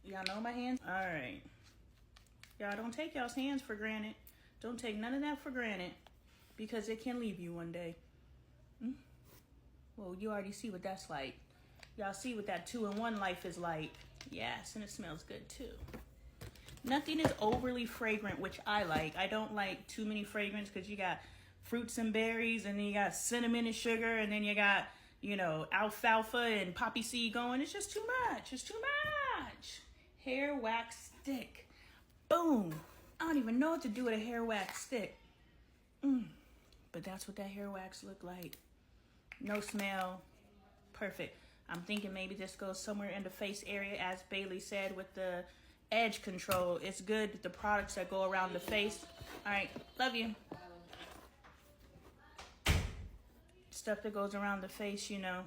Y'all know my hands? All right. Y'all don't take y'all's hands for granted. Don't take none of that for granted because it can leave you one day. Well, you already see what that's like. Y'all see what that 2-in-1 life is like. Yes, and it smells good too. Nothing is overly fragrant, which I like. I don't like too many fragrance because you got fruits and berries, and then you got cinnamon and sugar, and then you got, you know, alfalfa and poppy seed going. It's just too much. It's too much. Hair wax stick. Boom. I don't even know what to do with a hair wax stick. But that's what that hair wax looked like. No smell. Perfect. I'm thinking maybe this goes somewhere in the face area, as Bailey said, with the edge control. It's good, the products that go around the face. All right, love you. Stuff that goes around the face, you know,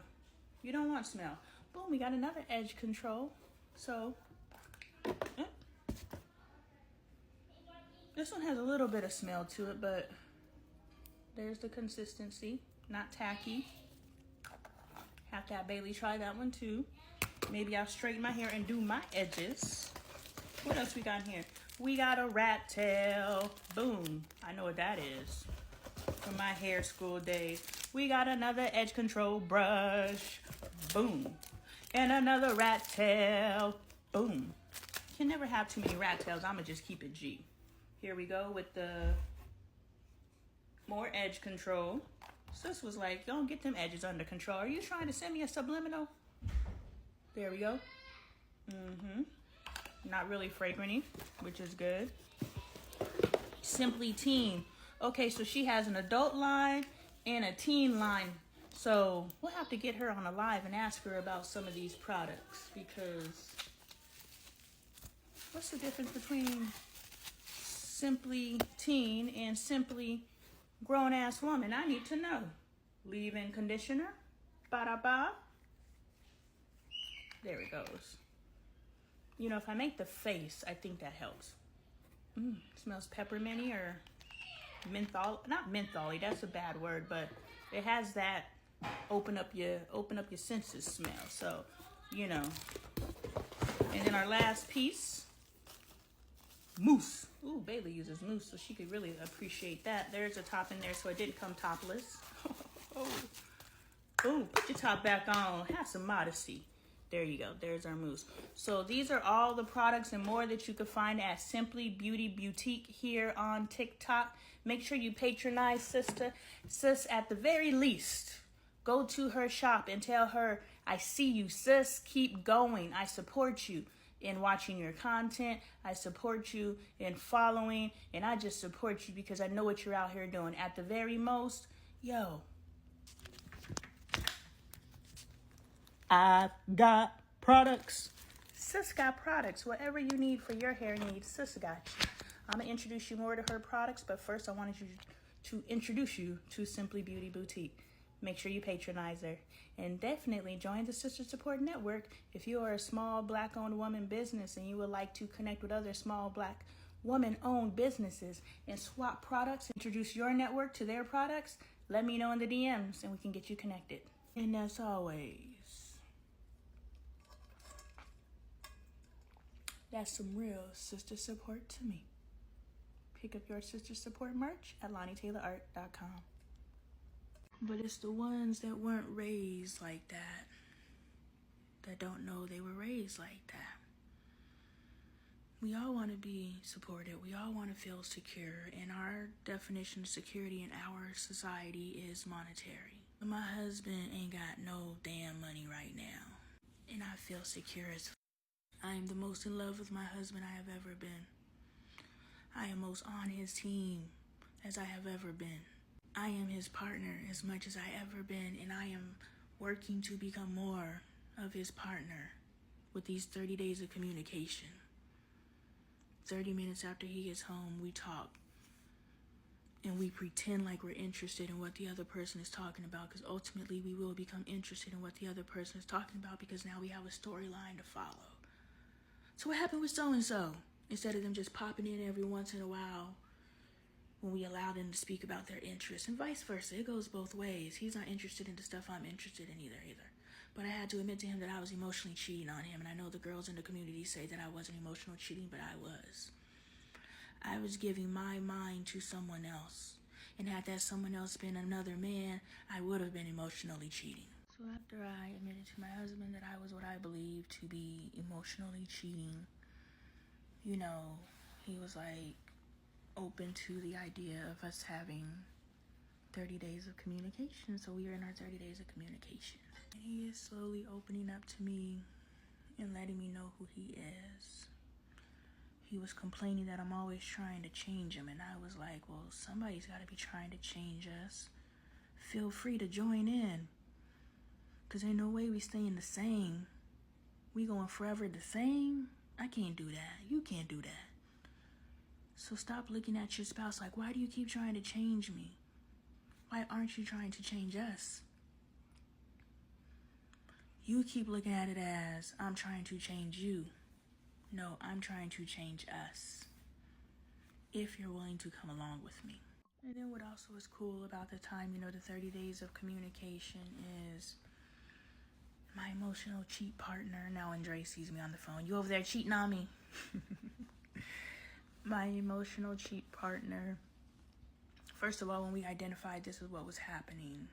you don't want smell. Boom, we got another edge control. So, this one has a little bit of smell to it, but there's the consistency, not tacky. Have to have Bailey try that one too. Maybe I'll straighten my hair and do my edges. What else we got in here? We got a rat tail. Boom. I know what that is from my hair school days. We got another edge control brush. Boom. And another rat tail. Boom. Can never have too many rat tails. I'ma just keep it G. Here we go with the more edge control. Sis was like, don't get them edges under control. Are you trying to send me a subliminal? There we go. Not really fragranty, which is good. Simply Teen. Okay, so she has an adult line and a teen line. So we'll have to get her on a live and ask her about some of these products, because what's the difference between Simply Teen and Simply Grown Ass Woman? I need to know. Leave-in conditioner. Ba-da-ba. There it goes. You know, if I make the face, I think that helps. Smells pepperminty or menthol. Not mentholy, that's a bad word, but it has that open up your senses smell. So, you know. And then our last piece, mousse. Ooh, Bailey uses mousse, so she could really appreciate that. There's a top in there, so it didn't come topless. Ooh, put your top back on. Have some modesty. There you go. There's our mousse. So these are all the products and more that you can find at Simply Beauty Boutique here on TikTok. Make sure you patronize sis at the very least. Go to her shop and tell her, I see you, sis. Keep going. I support you in watching your content. I support you in following. And I just support you because I know what you're out here doing. At the very most, yo, I got products. Sis got products. Whatever you need for your hair needs, sis got you. I'm going to introduce you more to her products, but first I wanted to introduce you to Simply Beauty Boutique. Make sure you patronize her. And definitely join the Sister Support Network if you are a small Black-owned woman business and you would like to connect with other small Black woman-owned businesses and swap products, introduce your network to their products. Let me know in the DMs and we can get you connected. And as always, that's some real sister support to me. Pick up your sister support merch at LoneeTaylorArt.com. But it's the ones that weren't raised like that, that don't know they were raised like that. We all want to be supported. We all want to feel secure. And our definition of security in our society is monetary. My husband ain't got no damn money right now. And I feel secure as f***. I am the most in love with my husband I have ever been. I am most on his team as I have ever been. I am his partner as much as I ever been, and I am working to become more of his partner with these 30 days of communication. 30 minutes after he gets home, we talk, and we pretend like we're interested in what the other person is talking about, because ultimately we will become interested in what the other person is talking about, because now we have a storyline to follow. So what happened with so-and-so? Instead of them just popping in every once in a while when we allow them to speak about their interests, and vice versa. It goes both ways. He's not interested in the stuff I'm interested in either. But I had to admit to him that I was emotionally cheating on him. And I know the girls in the community say that I wasn't emotional cheating, but I was. I was giving my mind to someone else. And had that someone else been another man, I would have been emotionally cheating. So after I admitted to my husband that I was what I believed to be emotionally cheating, you know, he was like open to the idea of us having 30 days of communication. So we are in our 30 days of communication. And he is slowly opening up to me and letting me know who he is. He was complaining that I'm always trying to change him. And I was like, well, somebody's got to be trying to change us. Feel free to join in. Because ain't no way we staying the same. We going forever the same? I can't do that. You can't do that. So stop looking at your spouse like, why do you keep trying to change me? Why aren't you trying to change us? You keep looking at it as, I'm trying to change you. No, I'm trying to change us. If you're willing to come along with me. And then what also is cool about the time, the 30 days of communication is my emotional cheat partner. Now when Dre sees me on the phone, you over there cheating on me? My emotional cheat partner, first of all, when we identified this is what was happening,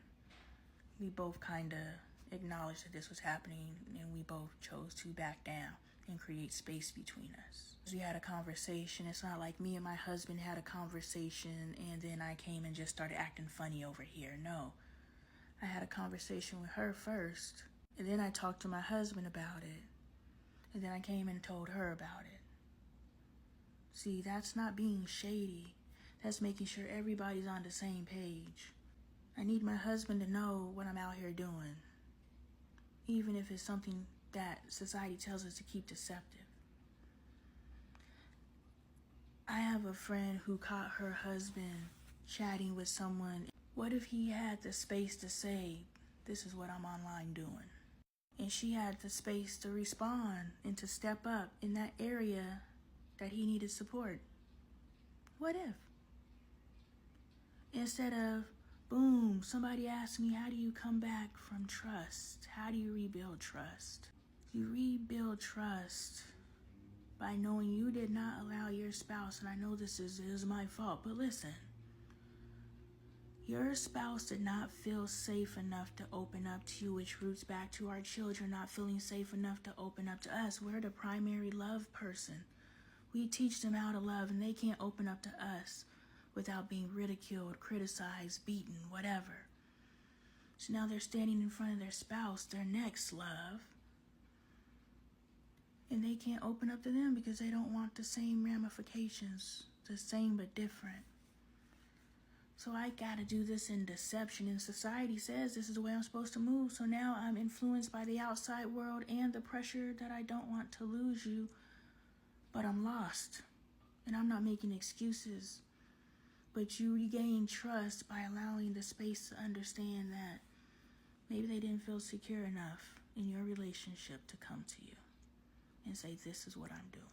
we both kind of acknowledged that this was happening, and we both chose to back down and create space between us. We had a conversation. It's not like me and my husband had a conversation and then I came and just started acting funny over here. No, I had a conversation with her first, and then I talked to my husband about it, and then I came and told her about it. See, that's not being shady. That's making sure everybody's on the same page. I need my husband to know what I'm out here doing, even if it's something that society tells us to keep deceptive. I have a friend who caught her husband chatting with someone. What if he had the space to say, this is what I'm online doing? And she had the space to respond and to step up in that area that he needed support. What if? Instead of, boom, somebody asked me, how do you come back from trust? How do you rebuild trust? You rebuild trust by knowing you did not allow your spouse, and I know this is my fault, but listen, your spouse did not feel safe enough to open up to you, which roots back to our children not feeling safe enough to open up to us. We're the primary love person. We teach them how to love, and they can't open up to us without being ridiculed, criticized, beaten, whatever. So now they're standing in front of their spouse, their next love, and they can't open up to them because they don't want the same ramifications, the same but different. So I gotta do this in deception, and society says this is the way I'm supposed to move. So now I'm influenced by the outside world and the pressure that I don't want to lose you, but I'm lost. And I'm not making excuses. But you regain trust by allowing the space to understand that maybe they didn't feel secure enough in your relationship to come to you and say, this is what I'm doing.